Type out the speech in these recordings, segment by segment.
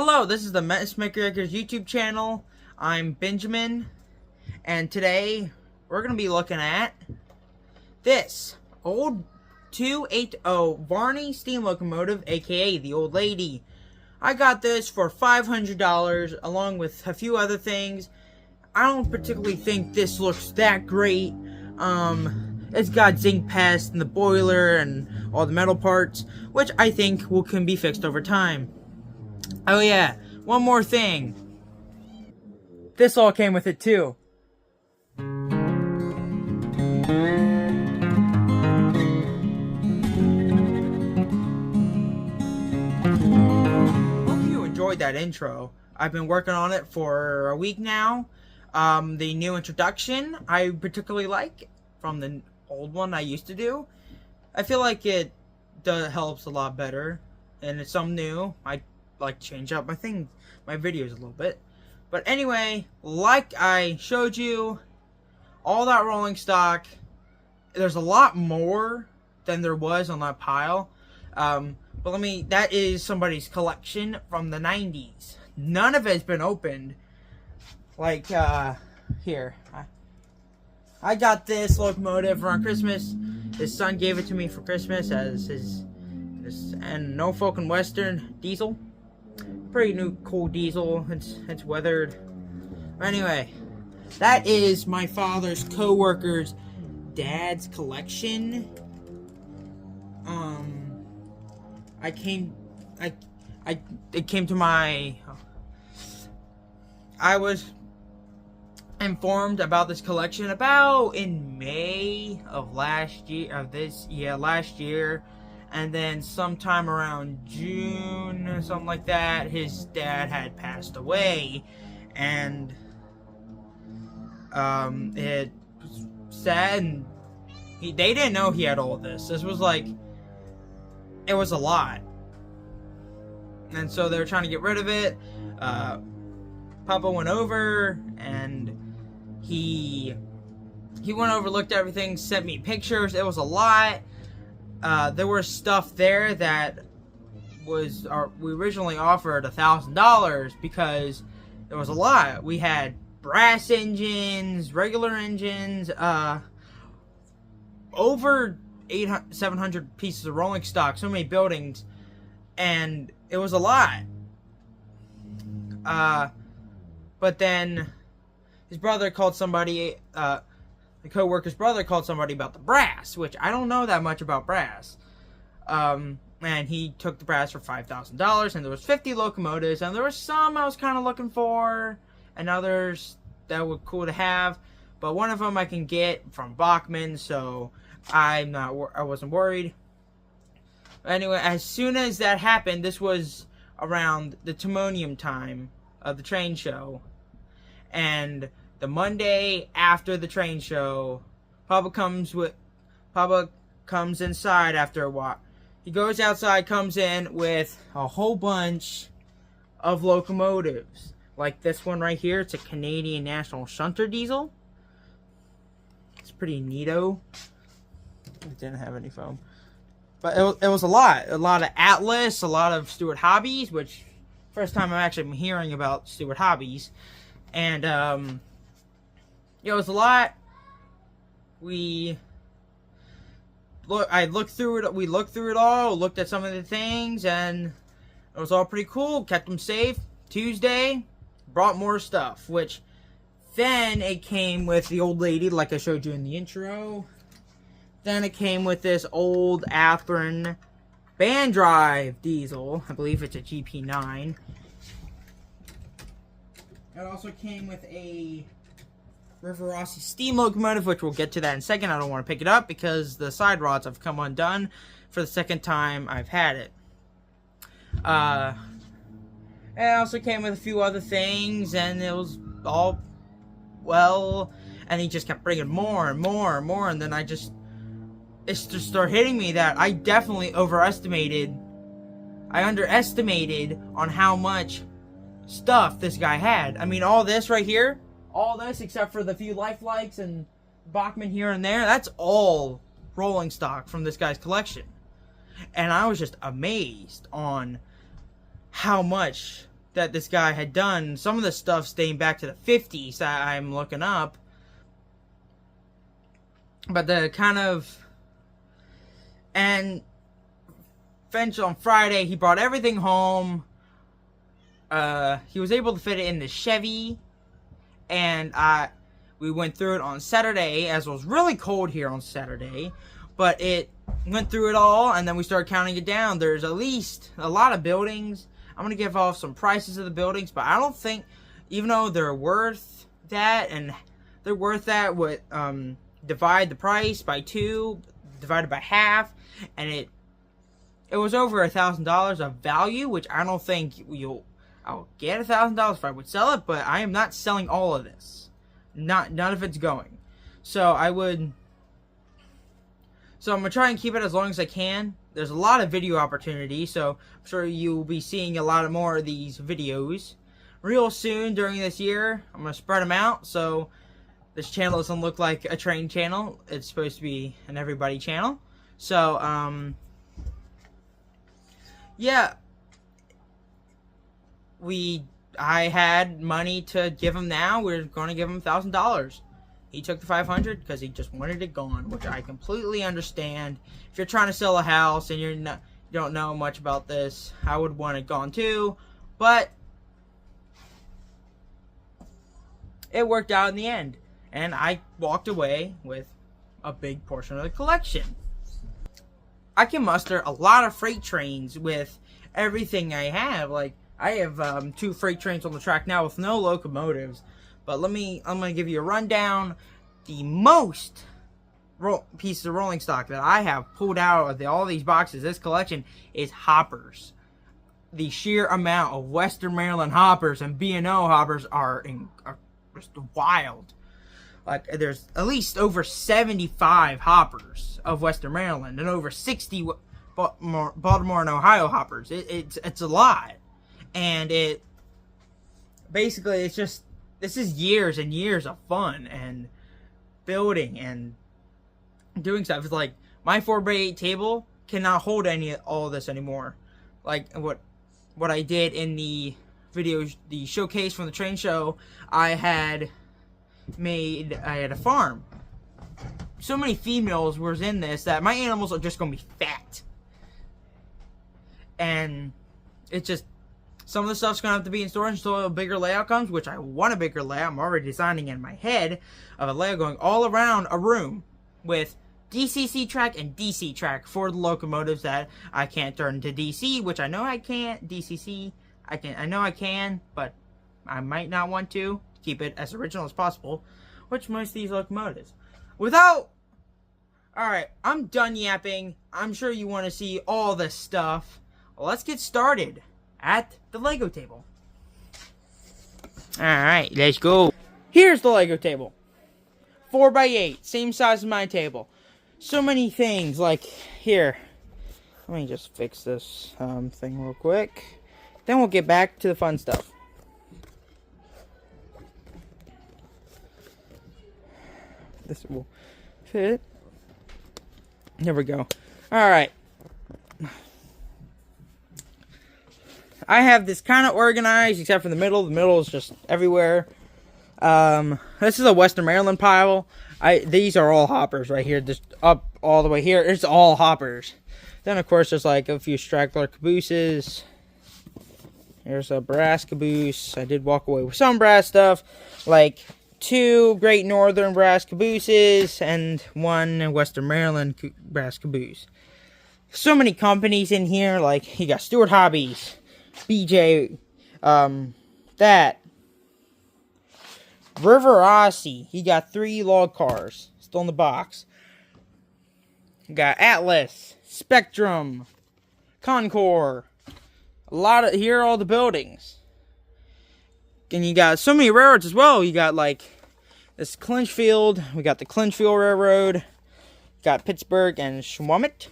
Hello, this is the Mess Makers YouTube channel. I'm Benjamin, and today we're going to be looking at this old 280 Varney steam locomotive, aka the old lady. I got this for $500 along with a few other things. I don't particularly think this looks that great. It's got zinc pest in the boiler and all the metal parts, which I think can be fixed over time. Oh yeah, one more thing. This all came with it too. Hope you enjoyed that intro. I've been working on it for a week now. The new introduction I particularly like from the old one I used to do. I feel like it helps a lot better, and it's something new. I like change up my videos a little bit. But anyway, like I showed you, all that rolling stock, there's a lot more than there was on that pile. But that is somebody's collection from the 90s. None of it's been opened. Like, here. I got this locomotive around Christmas. His son gave it to me for Christmas as his Norfolk and Western diesel. Pretty new, cool diesel. It's weathered. Anyway, that is my father's coworker's dad's collection. I was informed about this collection about in May of last year. And then sometime around June, something like that, his dad had passed away. And it was sad, and they didn't know he had all of this. This was like, it was a lot. And so they were trying to get rid of it. Papa went over, and he went over, looked at everything, sent me pictures. It was a lot. There was stuff there that was we originally offered $1,000 because there was a lot. We had brass engines, regular engines, over 700 pieces of rolling stock, so many buildings, and it was a lot. But then his brother called somebody. The co-worker's brother called somebody about the brass, which I don't know that much about brass. And he took the brass for $5,000, and there was 50 locomotives, and there were some I was kind of looking for, and others that were cool to have. But one of them I can get from Bachman, so I wasn't worried. Anyway, as soon as that happened, this was around the Timonium time of the train show, and the Monday after the train show, Papa comes inside after a while. He goes outside, comes in with a whole bunch of locomotives. Like this one right here. It's a Canadian National Shunter diesel. It's pretty neato. It didn't have any foam. But it was a lot. A lot of Atlas, a lot of Stewart Hobbies, which first time I'm actually hearing about Stewart Hobbies. And it was a lot. We looked through it. We looked through it all. Looked at some of the things, and it was all pretty cool. Kept them safe. Tuesday, brought more stuff. Which then it came with the old lady, like I showed you in the intro. Then it came with this old Akron band drive diesel. I believe it's a GP9. It also came with a River Rossi steam locomotive, which we'll get to that in a second. I don't want to pick it up because the side rods have come undone for the second time I've had it. It also came with a few other things, and it was all well, and he just kept bringing more and more and more, and then it just started hitting me that I definitely underestimated on how much stuff this guy had. I mean, all this right here, all this except for the few lifelikes and Bachman here and there, that's all rolling stock from this guy's collection. And I was just amazed on how much that this guy had done. Some of the stuff's dating back to the 50s that I'm looking up. But the kind of... And eventually on Friday, he brought everything home. He was able to fit it in the Chevy. And we went through it on Saturday, as it was really cold here on Saturday. But it went through it all, and then we started counting it down. There's at least a lot of buildings. I'm going to give off some prices of the buildings, but I don't think, even though they're worth that, and they're worth that, would divide the price by 2, divided by half, and it was over $1,000 of value, which I don't think I'll get $1,000 if I would sell it, but I am not selling all of this. None of it's going. So I'm going to try and keep it as long as I can. There's a lot of video opportunity, so I'm sure you'll be seeing a lot more of these videos real soon during this year. I'm going to spread them out, so this channel doesn't look like a train channel. It's supposed to be an everybody channel. So, yeah. I had money to give him now. We're going to give him $1,000. He took the $500 because he just wanted it gone, which I completely understand. If you're trying to sell a house and you don't know much about this, I would want it gone too. But it worked out in the end, and I walked away with a big portion of the collection. I can muster a lot of freight trains with everything I have. Like, I have 2 freight trains on the track now with no locomotives. But I'm going to give you a rundown. The most pieces of rolling stock that I have pulled out of all these boxes, this collection, is hoppers. The sheer amount of Western Maryland hoppers and B&O hoppers are just wild. Like, there's at least over 75 hoppers of Western Maryland and over 60 Baltimore and Ohio hoppers. It's a lot. And basically, it's just, this is years and years of fun and building and doing stuff. It's like, my 4x8 table cannot hold all of this anymore. Like, what I did in the video, the showcase from the train show, I had a farm. So many females were in this that my animals are just going to be fat. And it's just, some of the stuff's going to have to be in storage until a bigger layout comes, which I want a bigger layout. I'm already designing in my head of a layout going all around a room with DCC track and DC track for the locomotives that I can't turn to DC, which I know I can't. DCC, I know I can, but I might not want to keep it as original as possible, which most of these locomotives. Alright, I'm done yapping. I'm sure you want to see all this stuff. Well, let's get started at the Lego table. Alright, let's go. Here's the Lego table. 4x8, same size as my table. So many things, like here. Let me just fix this thing real quick. Then we'll get back to the fun stuff. This will fit. There we go. Alright. I have this kind of organized, except for the middle. The middle is just everywhere. This is a Western Maryland pile. These are all hoppers right here. Just up all the way here. It's all hoppers. Then, of course, there's like a few straggler cabooses. Here's a brass caboose. I did walk away with some brass stuff. Like 2 Great Northern brass cabooses and 1 Western Maryland brass caboose. So many companies in here. Like, you got Stewart Hobbies, BJ, that. River Rossi, he got 3 log cars, still in the box. You got Atlas, Spectrum, Concord. Here are all the buildings. And you got so many railroads as well. You got like this Clinchfield. We got the Clinchfield Railroad. Got Pittsburgh and Schwammet.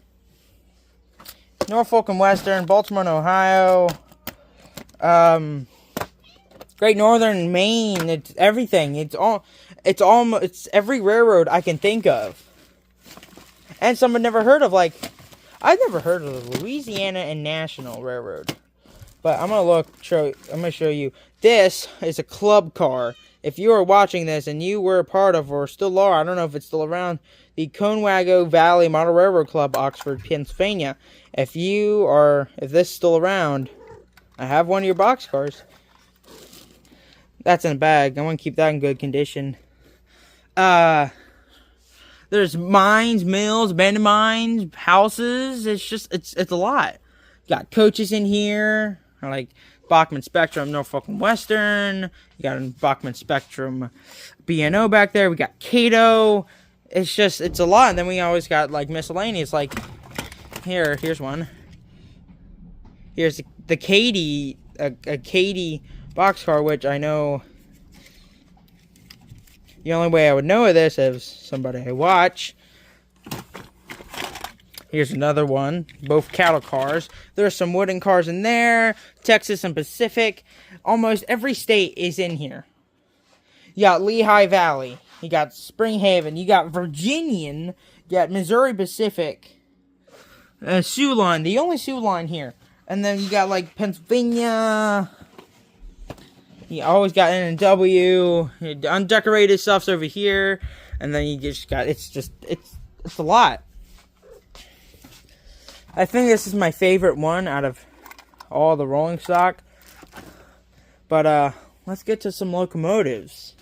Norfolk and Western, Baltimore and Ohio. Great Northern, Maine. It's everything. It's every railroad I can think of. And some I've never heard of. Like, I've never heard of the Louisiana and National Railroad. But I'm gonna show you. This is a club car. If you are watching this and you were a part of, or still are, I don't know if it's still around, the Conewago Valley Model Railroad Club, Oxford, Pennsylvania. If this is still around, I have one of your boxcars. That's in a bag. I want to keep that in good condition. There's mines, mills, abandoned mines, houses. It's a lot. Got coaches in here, like Bachman Spectrum, Norfolk and Western. You got a Bachman Spectrum B&O back there. We got Cato. It's a lot. And then we always got like miscellaneous. Like here's one. Here's the Katie, a Katie boxcar, which I know. The only way I would know of this is somebody I watch. Here's another one. Both cattle cars. There's some wooden cars in there. Texas and Pacific. Almost every state is in here. You got Lehigh Valley. You got Spring Haven. You got Virginian. You got Missouri Pacific. Sioux line. The only Sioux line here. And then you got like Pennsylvania. You always got N&W. Undecorated stuff's over here. And then you just got, it's a lot. I think this is my favorite one out of all the rolling stock. But let's get to some locomotives.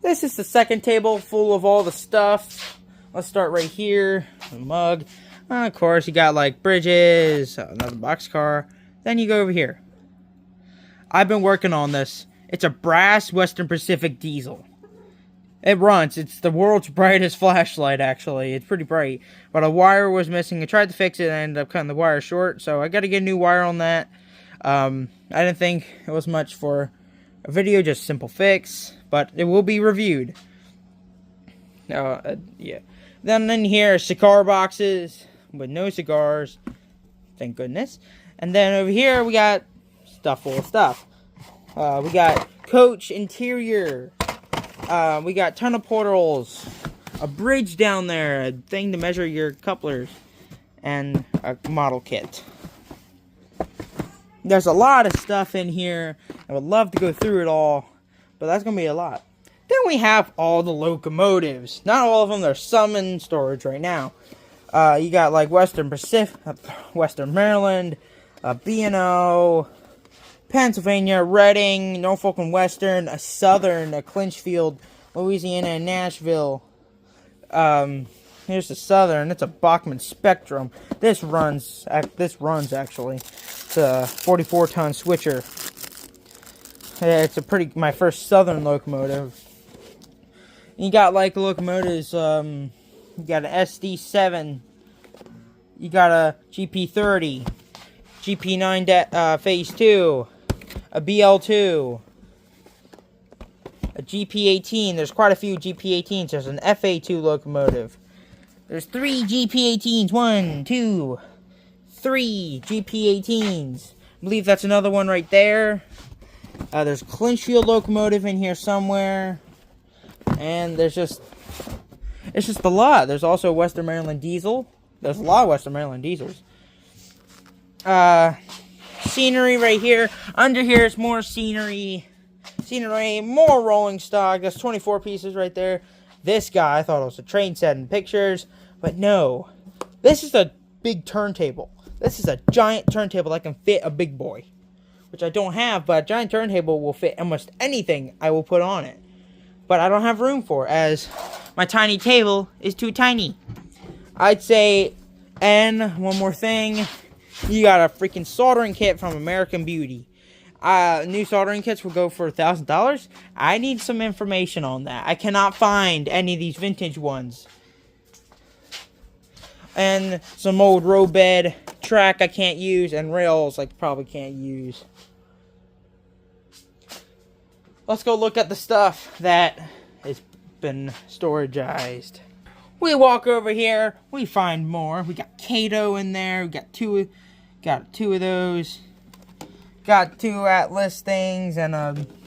This is the second table full of all the stuff. Let's start right here. The mug. Of course, you got like bridges, another boxcar. Then you go over here. I've been working on this. It's a brass Western Pacific diesel. It runs. It's the world's brightest flashlight, actually. It's pretty bright. But a wire was missing. I tried to fix it and I ended up cutting the wire short. So I got to get a new wire on that. I didn't think it was much for a video. Just simple fix. But it will be reviewed. Yeah. Then in here, cigar boxes with no cigars. Thank goodness. And then over here, we got stuff full of stuff. We got coach interior. We got ton of portals, a bridge down there, a thing to measure your couplers, and a model kit. There's a lot of stuff in here. I would love to go through it all, but that's going to be a lot. Then we have all the locomotives. Not all of them. There's some in storage right now. You got like Western Pacific, Western Maryland, B&O, Pennsylvania, Reading, Norfolk and Western, a Southern, a Clinchfield, Louisiana, and Nashville. Here's the Southern. It's a Bachman Spectrum. This runs actually. It's a 44-ton switcher. Yeah, it's my first Southern locomotive. You got like locomotives. You got an SD7. You got a GP30, GP9 Phase 2. A BL2, a GP18. There's quite a few GP18s. There's an FA2 locomotive. There's 3 GP18s. 1, 2, 3 GP18s. I believe that's another one right there. There's Clinchfield locomotive in here somewhere. And it's just a lot. There's also Western Maryland diesel. There's a lot of Western Maryland diesels. Scenery right here. Under here is more scenery, more rolling stock. That's 24 pieces right there. This guy, I thought it was a train set in pictures, but no. This is a big turntable. This is a giant turntable that can fit a big boy, which I don't have, but a giant turntable will fit almost anything I will put on it. But I don't have room for it, as my tiny table is too tiny. I'd say, and one more thing. You got a freaking soldering kit from American Beauty. New soldering kits will go for $1,000. I need some information on that. I cannot find any of these vintage ones. And some old row bed track I can't use, and rails I probably can't use. Let's go look at the stuff that has been storagized. We walk over here, we find more. We got Cato in there. We got two of those. Got 2 Atlas things and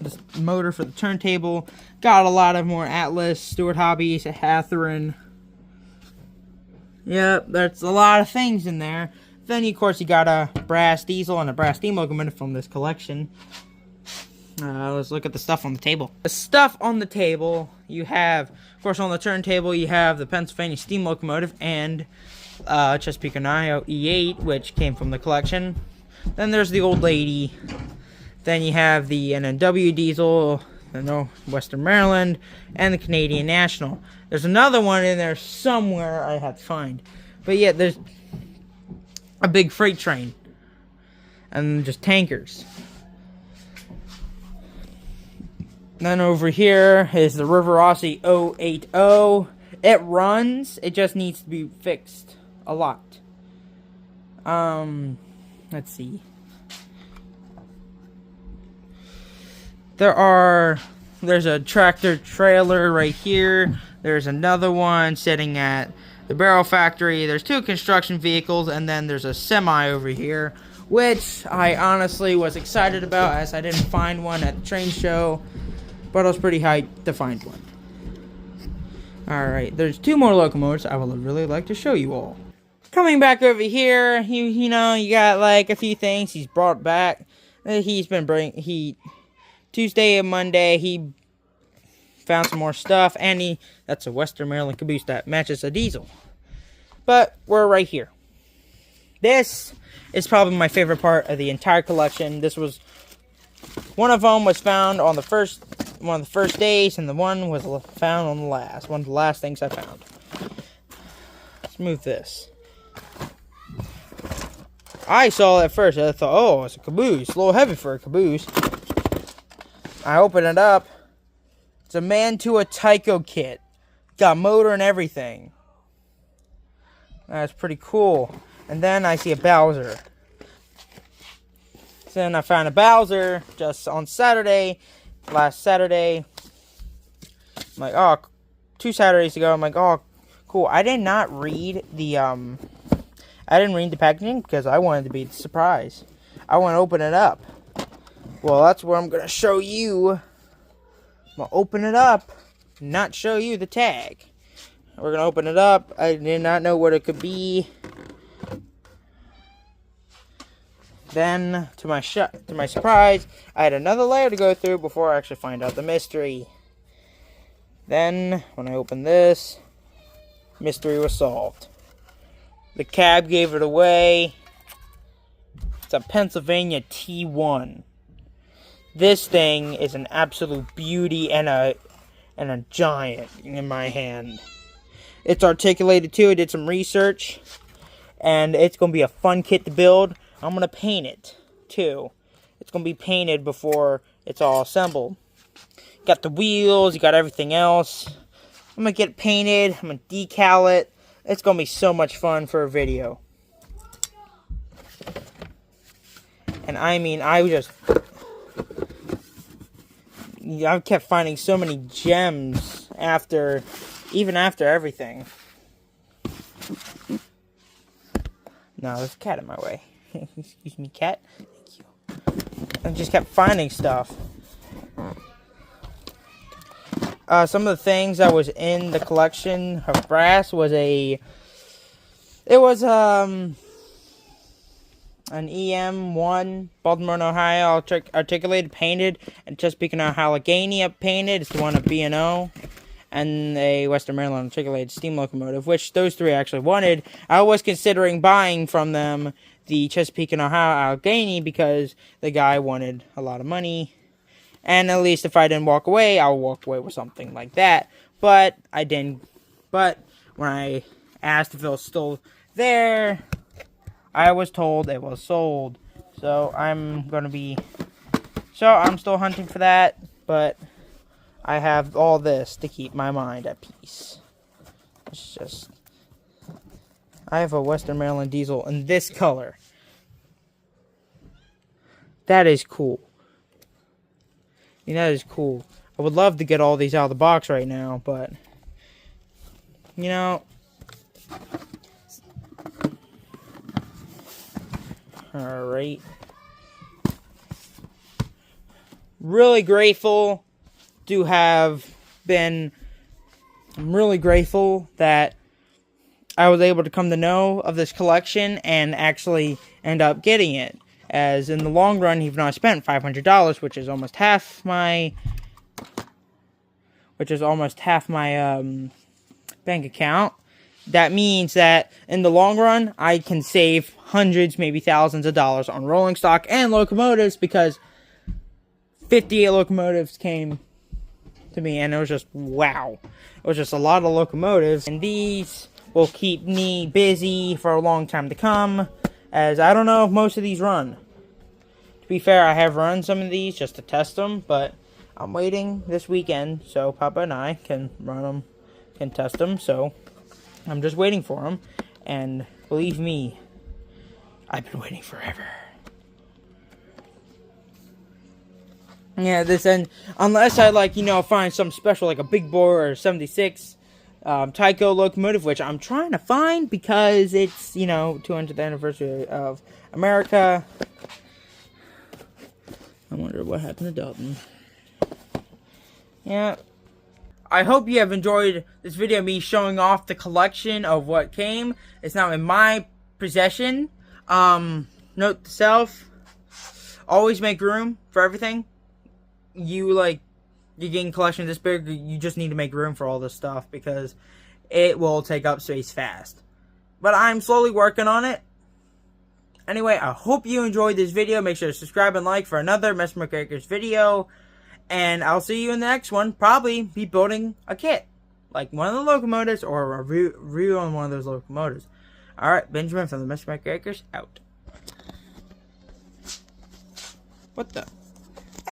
this motor for the turntable. Got a lot of more Atlas, Stewart Hobbies, Hatherin. Yep, there's a lot of things in there. Then, of course, you got a brass diesel and a brass steam locomotive from this collection. Let's look at the stuff on the table. The stuff on the table, you have, of course, on the turntable, you have the Pennsylvania steam locomotive and Chesapeake Ohio E8, which came from the collection. Then there's the old lady. Then you have the NNW diesel, the Western Maryland, and the Canadian National. There's another one in there somewhere I have to find. But yeah, there's a big freight train. And just tankers. Then over here is the River Rossi 080. It runs. It just needs to be fixed a lot. Let's see. There's a tractor trailer right here. There's another one sitting at the barrel factory. There's 2 construction vehicles, and then there's a semi over here, which I honestly was excited about as I didn't find one at the train show. But I was pretty hyped to find one. Alright, there's 2 more locomotives I would really like to show you all. Coming back over here, you got like a few things he's brought back. Tuesday and Monday, he found some more stuff. And that's a Western Maryland caboose that matches a diesel. But we're right here. This is probably my favorite part of the entire collection. One of them was found on one of the first days, and the one was found on the last. One of the last things I found. Let's move this. I saw it at first. I thought, oh, it's a caboose. A little heavy for a caboose. I open it up. It's a Mantua Tyco kit. Got motor and everything. That's pretty cool. And then I see a Bowser. So then I found a Bowser just on Saturday. Last Saturday. I'm like, oh, 2 Saturdays ago. I'm like, oh, cool. I did not read the packaging because I wanted to be the surprise. I want to open it up. Well, that's what I'm going to show you. I'm going to open it up, not show you the tag. We're going to open it up. I did not know what it could be. Then, to my surprise, I had another layer to go through before I actually find out the mystery. Then, when I opened this, mystery was solved. The cab gave it away. It's a Pennsylvania T1. This thing is an absolute beauty and a giant in my hand. It's articulated too. I did some research, and it's going to be a fun kit to build. I'm going to paint it too. It's going to be painted before it's all assembled. Got the wheels, you got everything else. I'm going to get it painted. I'm going to decal it. It's going to be so much fun for a video. And I mean, I kept finding so many gems even after everything. No, there's a cat in my way. Excuse me, cat. Thank you. I just kept finding stuff. Some of the things that was in the collection of brass was an EM1 Baltimore, Ohio articulated painted, and Chesapeake, Ohio Allegheny painted. It's the one at B&O, and a Western Maryland articulated steam locomotive, which those 3 I actually wanted. I was considering buying from them the Chesapeake and Ohio Allegheny because the guy wanted a lot of money. And at least if I didn't walk away, I would walk away with something like that. But I didn't. But when I asked if it was still there, I was told it was sold. So I'm still hunting for that. But I have all this to keep my mind at peace. It's just... I have a Western Maryland diesel in this color. That is cool. I mean, that is cool. I would love to get all these out of the box right now, but... Alright. Really grateful to have been... I'm really grateful that I was able to come to know of this collection and actually end up getting it. As in the long run, even though I spent $500, which is almost half my bank account, that means that in the long run, I can save hundreds, maybe thousands of dollars on rolling stock and locomotives, because 58 locomotives came to me, and it was just, wow. It was just a lot of locomotives, and these will keep me busy for a long time to come, as I don't know if most of these run. To be fair, I have run some of these just to test them, but I'm waiting this weekend so Papa and I can run them, can test them, so I'm just waiting for them, and believe me, I've been waiting forever. Yeah, this, and unless I, like, find some special, like a big bore or 76 Tyco locomotive, which I'm trying to find because it's, 200th anniversary of America. I wonder what happened to Dalton. Yeah. I hope you have enjoyed this video of me showing off the collection of what came. It's now in my possession. Note to self, always make room for everything. You're getting a collection this big, you just need to make room for all this stuff because it will take up space fast. But I'm slowly working on it. Anyway, I hope you enjoyed this video. Make sure to subscribe and like for another Mr. McGregor's video. And I'll see you in the next one. Probably be building a kit. Like one of the locomotives or a review on one of those locomotives. Alright, Benjamin from the Mr. McGregor's out. What the?